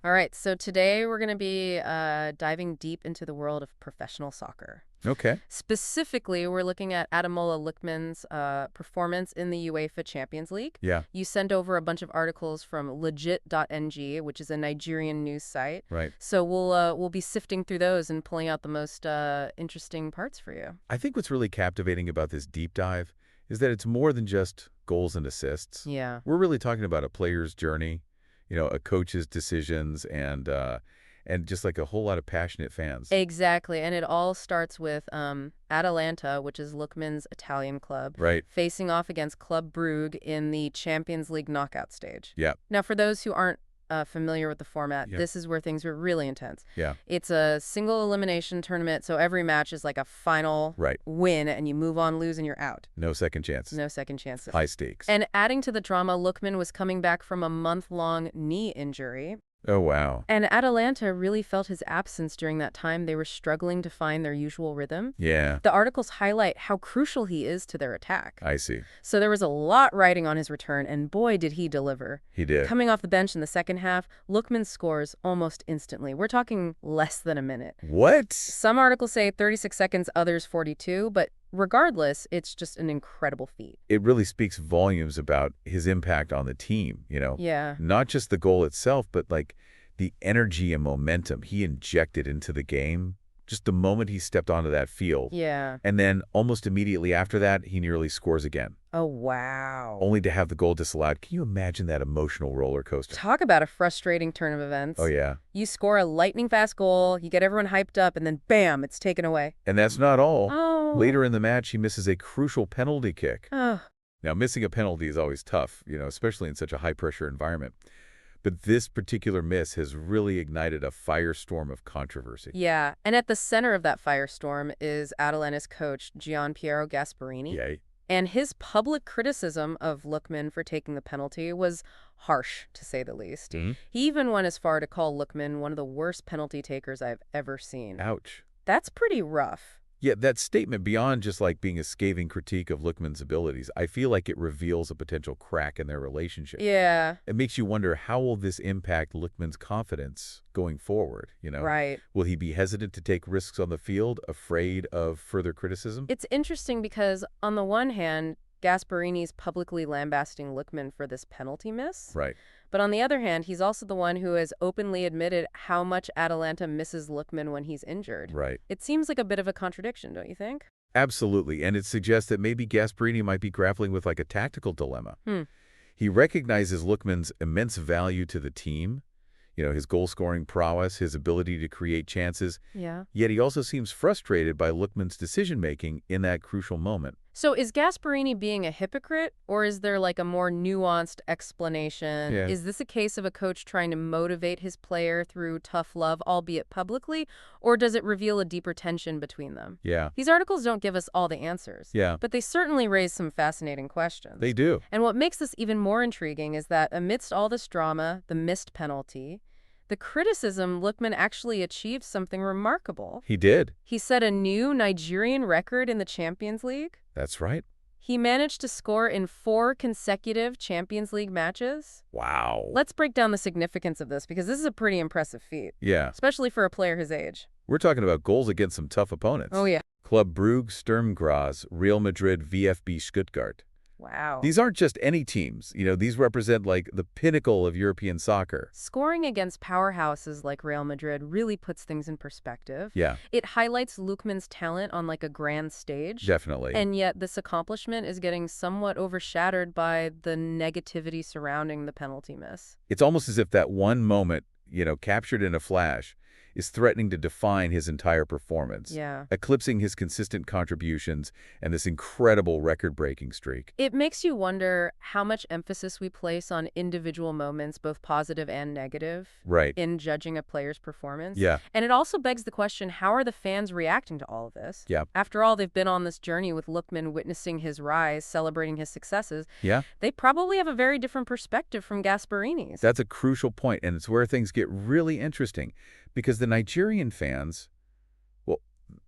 All right, so today we're going to be diving deep into the world of professional soccer. Okay. Specifically, we're looking at Ademola Lookman's performance in the UEFA Champions League. Yeah. You sent over a bunch of articles from legit.ng, which is a Nigerian news site. Right. So we'll be sifting through those and pulling out the most interesting parts for you. I think what's really captivating about this deep dive is that it's more than just goals and assists. Yeah. We're really talking about a player's journey, a coach's decisions, and just like a whole lot of passionate fans. Exactly, and it all starts with Atalanta, which is Lookman's Italian club, Right. facing off against Club Brugge in the Champions League knockout stage. Yeah. Now, for those who aren't familiar with the format, Yeah. this is where things are really intense. Yeah. It's a single elimination tournament, so every match is like a final Right. win, and you move on, lose, and you're out. No second chances. No second chances. High stakes. And adding to the drama, Lookman was coming back from a month-long knee injury. Oh, wow. And Atalanta really felt his absence during that time. They were struggling to find their usual rhythm. Yeah. The articles highlight how crucial he is to their attack. I see. So there was a lot riding on his return, and boy, did he deliver. He did. Coming off the bench in the second half, Lookman scores almost instantly. We're talking less than a minute. What? Some articles say 36 seconds, others 42, but regardless, it's just an incredible feat. It really speaks volumes about his impact on the team. Yeah. Not just the goal itself, but like the energy and momentum he injected into the game just the moment he stepped onto that field. Yeah. And then almost immediately after that, he nearly scores again, Oh, wow. only to have the goal disallowed. Can you imagine that emotional roller coaster? Talk about a frustrating turn of events. Oh, yeah. You score a lightning-fast goal, you get everyone hyped up, and then bam, it's taken away. And that's not all. Oh. Later in the match, he misses a crucial penalty kick. Oh. Now, missing a penalty is always tough, especially in such a high-pressure environment. But this particular miss has really ignited a firestorm of controversy. Yeah, and at the center of that firestorm is Atalanta's coach, Gian Piero Gasperini. Yay. And his public criticism of Lookman for taking the penalty was harsh, to say the least. Mhm. He even went as far to call Lookman one of the worst penalty takers I've ever seen. Ouch. That's pretty rough. Yeah, that statement, beyond just like being a scathing critique of Lookman's abilities, I feel like it reveals a potential crack in their relationship. Yeah. It makes you wonder, how will this impact Lookman's confidence going forward, Right. Will he be hesitant to take risks on the field, afraid of further criticism? It's interesting because, on the one hand, Gasparini's publicly lambasting Lookman for this penalty miss. Right. But on the other hand, he's also the one who has openly admitted how much Atalanta misses Lookman when he's injured. Right. It seems like a bit of a contradiction, don't you think? Absolutely. And it suggests that maybe Gasperini might be grappling with like a tactical dilemma. Hmm. He recognizes Lookman's immense value to the team, his goal-scoring prowess, his ability to create chances, Yeah. yet he also seems frustrated by Lookman's decision-making in that crucial moment. So is Gasparini being a hypocrite, or is there like a more nuanced explanation? Yeah. Is this a case of a coach trying to motivate his player through tough love, albeit publicly, or does it reveal a deeper tension between them? Yeah. These articles don't give us all the answers. Yeah. But they certainly raise some fascinating questions. They do. And what makes this even more intriguing is that amidst all this drama, the missed penalty, the criticism, Lookman actually achieved something remarkable. He did. He set a new Nigerian record in the Champions League. That's right. He managed to score in 4 consecutive Champions League matches. Wow. Let's break down the significance of this, because this is a pretty impressive feat, Yeah. especially for a player his age. We're talking about goals against some tough opponents. Oh, yeah. Club Brugge, Sturm Graz, Real Madrid, VfB Stuttgart. Wow. These aren't just any teams. These represent like the pinnacle of European soccer. Scoring against powerhouses like Real Madrid really puts things in perspective. Yeah, It highlights Lookman's talent on like a grand stage. definitely. And yet this accomplishment is getting somewhat overshadowed by the negativity surrounding the penalty miss. It's almost as if that one moment, captured in a flash, is threatening to define his entire performance, Yeah. eclipsing his consistent contributions and this incredible record-breaking streak. It makes you wonder how much emphasis we place on individual moments, both positive and negative, Right. in judging a player's performance. Yeah. And it also begs the question, how are the fans reacting to all of this? Yeah. After all, they've been on this journey with Lookman, witnessing his rise, celebrating his successes. Yeah. They probably have a very different perspective from Gasparini's. That's a crucial point, and it's where things get really interesting, because the Nigerian fans, well,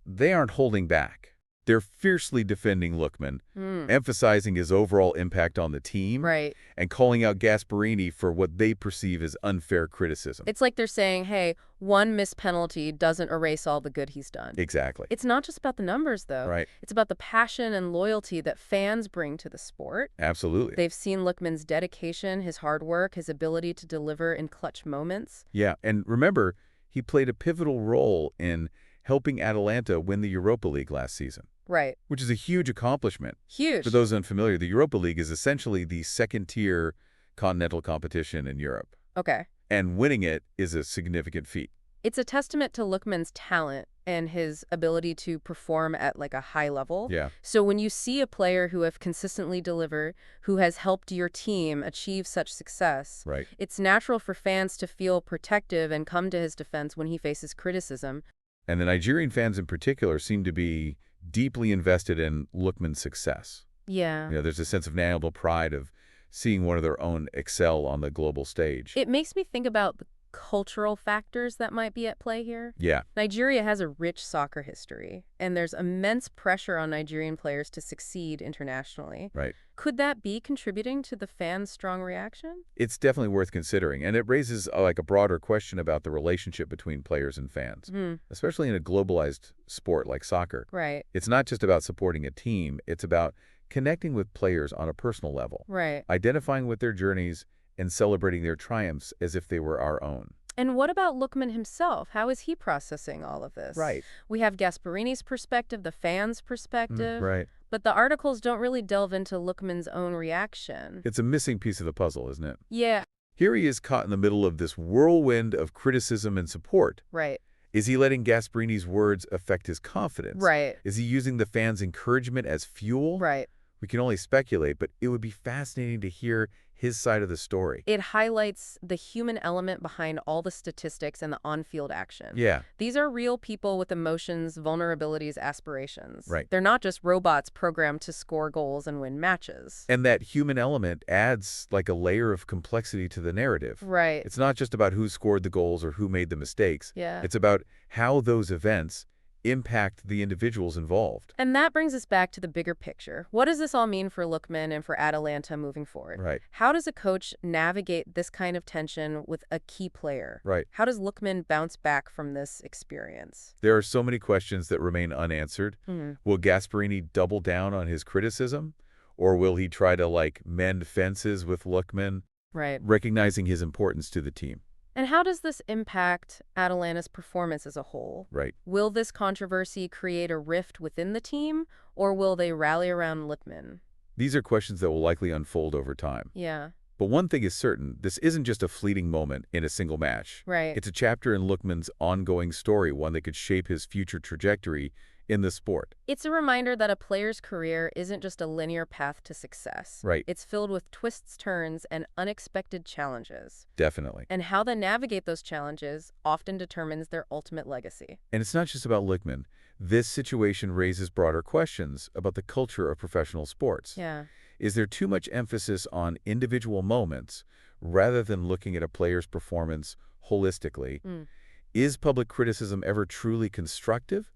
they aren't holding back. They're fiercely defending Lookman, Hmm. emphasizing his overall impact on the team, Right. and calling out Gasperini for what they perceive as unfair criticism. It's like they're saying, hey, one missed penalty doesn't erase all the good he's done. Exactly. It's not just about the numbers, though. Right. It's about the passion and loyalty that fans bring to the sport. Absolutely. They've seen Lookman's dedication, his hard work, his ability to deliver in clutch moments. Yeah, and remember, he played a pivotal role in helping Atalanta win the Europa League last season, Right. which is a huge accomplishment. Huge. For those unfamiliar, the Europa League is essentially the second-tier continental competition in Europe, Okay. and winning it is a significant feat. It's a testament to Lookman's talent and his ability to perform at like a high level. Yeah, So when you see a player who have consistently delivered, who has helped your team achieve such success, right. it's natural for fans to feel protective and come to his defense when he faces criticism. And the Nigerian fans in particular seem to be deeply invested in Lookman's success. Yeah. There's a sense of national pride of seeing one of their own excel on the global stage. It makes me think about the cultural factors that might be at play here. Yeah, Nigeria has a rich soccer history, and there's immense pressure on Nigerian players to succeed internationally. right. Could that be contributing to the fans' strong reaction? It's definitely worth considering, and it raises like a broader question about the relationship between players and fans, Hmm. especially in a globalized sport like soccer. Right. It's not just about supporting a team, it's about connecting with players on a personal level, Right. identifying with their journeys, and celebrating their triumphs as if they were our own. And what about Lookman himself? How is he processing all of this? Right. We have Gasperini's perspective, the fans' perspective, Right. but the articles don't really delve into Lookman's own reaction. It's a missing piece of the puzzle, isn't it? Yeah. Here he is caught in the middle of this whirlwind of criticism and support. Right. Is he letting Gasperini's words affect his confidence? Right. Is he using the fans' encouragement as fuel? Right. We can only speculate, but it would be fascinating to hear his side of the story. It highlights the human element behind all the statistics and the on-field action. Yeah, These are real people with emotions, vulnerabilities, aspirations. Right. They're not just robots programmed to score goals and win matches. and that human element adds like a layer of complexity to the narrative. Right. It's not just about who scored the goals or who made the mistakes. Yeah. It's about how those events impact the individuals involved. And that brings us back to the bigger picture. What does this all mean for Lookman and for Atalanta moving forward? Right, How does a coach navigate this kind of tension with a key player? right. How does Lookman bounce back from this experience? There are so many questions that remain unanswered. Hmm. Will Gasperini double down on his criticism? Or will he try to like mend fences with Lookman, Right. recognizing his importance to the team? And how does this impact Atalanta's performance as a whole? Right. Will this controversy create a rift within the team, or will they rally around Lookman? These are questions that will likely unfold over time. Yeah, But one thing is certain, this isn't just a fleeting moment in a single match. right. It's a chapter in Lookman's ongoing story, one that could shape his future trajectory in the sport. It's a reminder that a player's career isn't just a linear path to success. Right. It's filled with twists, turns, and unexpected challenges. Definitely. And how they navigate those challenges often determines their ultimate legacy. And it's not just about Lookman. This situation raises broader questions about the culture of professional sports. Yeah. Is there too much emphasis on individual moments rather than looking at a player's performance holistically? Mm. Is public criticism ever truly constructive,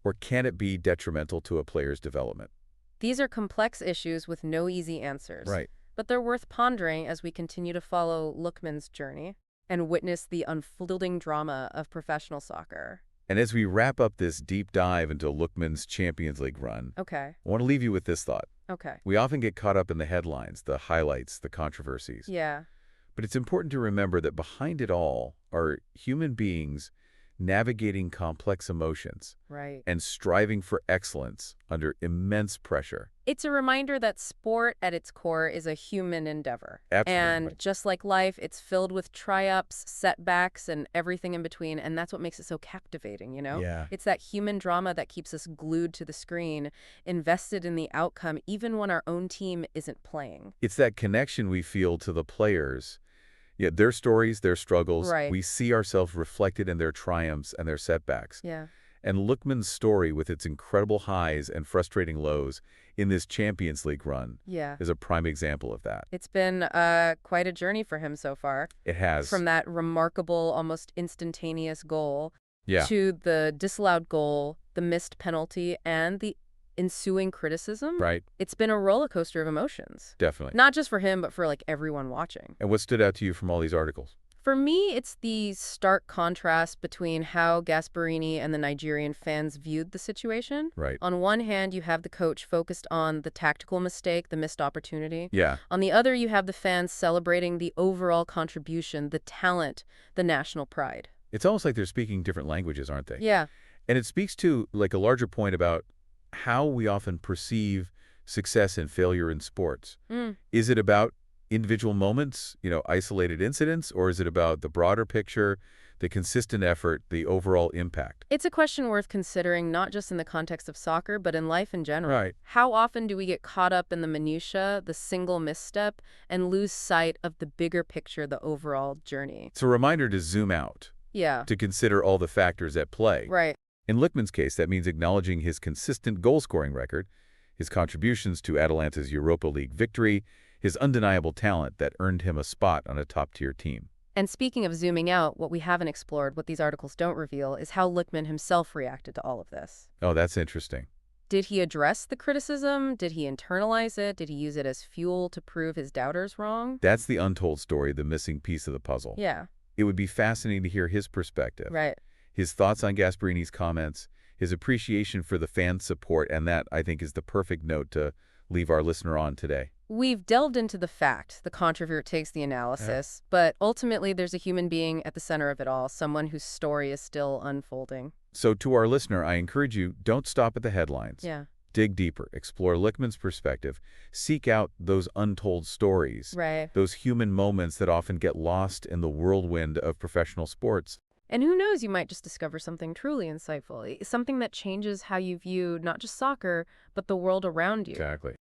or can it be detrimental to a player's development? These are complex issues with no easy answers. Right. But they're worth pondering as we continue to follow Lookman's journey and witness the unfolding drama of professional soccer. And as we wrap up this deep dive into Lookman's Champions League run, Okay. I want to leave you with this thought. Okay. We often get caught up in the headlines, the highlights, the controversies. Yeah. But it's important to remember that behind it all are human beings navigating complex emotions Right. and striving for excellence under immense pressure. It's a reminder that sport at its core is a human endeavor. Absolutely. And just like life, it's filled with triumphs, setbacks, and everything in between. And that's what makes it so captivating, you know? Yeah. It's that human drama that keeps us glued to the screen, invested in the outcome, even when our own team isn't playing. It's that connection we feel to the players. Yeah, their stories, their struggles. Right. We see ourselves reflected in their triumphs and their setbacks. Yeah. And Lookman's story, with its incredible highs and frustrating lows in this Champions League run, Yeah. is a prime example of that. It's been quite a journey for him so far. It has. From that remarkable, almost instantaneous goal Yeah. to the disallowed goal, the missed penalty, and the ensuing criticism, Right. it's been a roller coaster of emotions. Definitely. Not just for him, but for like everyone watching. And what stood out to you from all these articles? For me, it's the stark contrast between how Gasperini and the Nigerian fans viewed the situation. Right. On one hand, you have the coach focused on the tactical mistake, the missed opportunity. Yeah. On the other, you have the fans celebrating the overall contribution, the talent, the national pride. It's almost like they're speaking different languages, aren't they? Yeah. And it speaks to like a larger point about how we often perceive success and failure in sports. Is it about individual moments, isolated incidents, or is it about the broader picture, the consistent effort, the overall impact? It's a question worth considering not just in the context of soccer, but in life in general. Right. How often do we get caught up in the minutia, the single misstep, and lose sight of the bigger picture, the overall journey? It's a reminder to zoom out, Yeah. to consider all the factors at play. Right. In Lookman's case, that means acknowledging his consistent goal-scoring record, his contributions to Atalanta's Europa League victory, his undeniable talent that earned him a spot on a top-tier team. And speaking of zooming out, what we haven't explored, what these articles don't reveal, is how Lookman himself reacted to all of this. Oh, that's interesting. Did he address the criticism? Did he internalize it? Did he use it as fuel to prove his doubters wrong? That's the untold story, the missing piece of the puzzle. Yeah. It would be fascinating to hear his perspective. Right. His thoughts on Gasperini's comments, his appreciation for the fans' support, and that, I think, is the perfect note to leave our listener on today. We've delved into the fact, the controversies, the analysis, but ultimately there's a human being at the center of it all, someone whose story is still unfolding. So to our listener, I encourage you, don't stop at the headlines. Yeah. Dig deeper, explore Lookman's perspective, seek out those untold stories, Right. those human moments that often get lost in the whirlwind of professional sports. And who knows, you might just discover something truly insightful, something that changes how you view not just soccer, but the world around you. Exactly.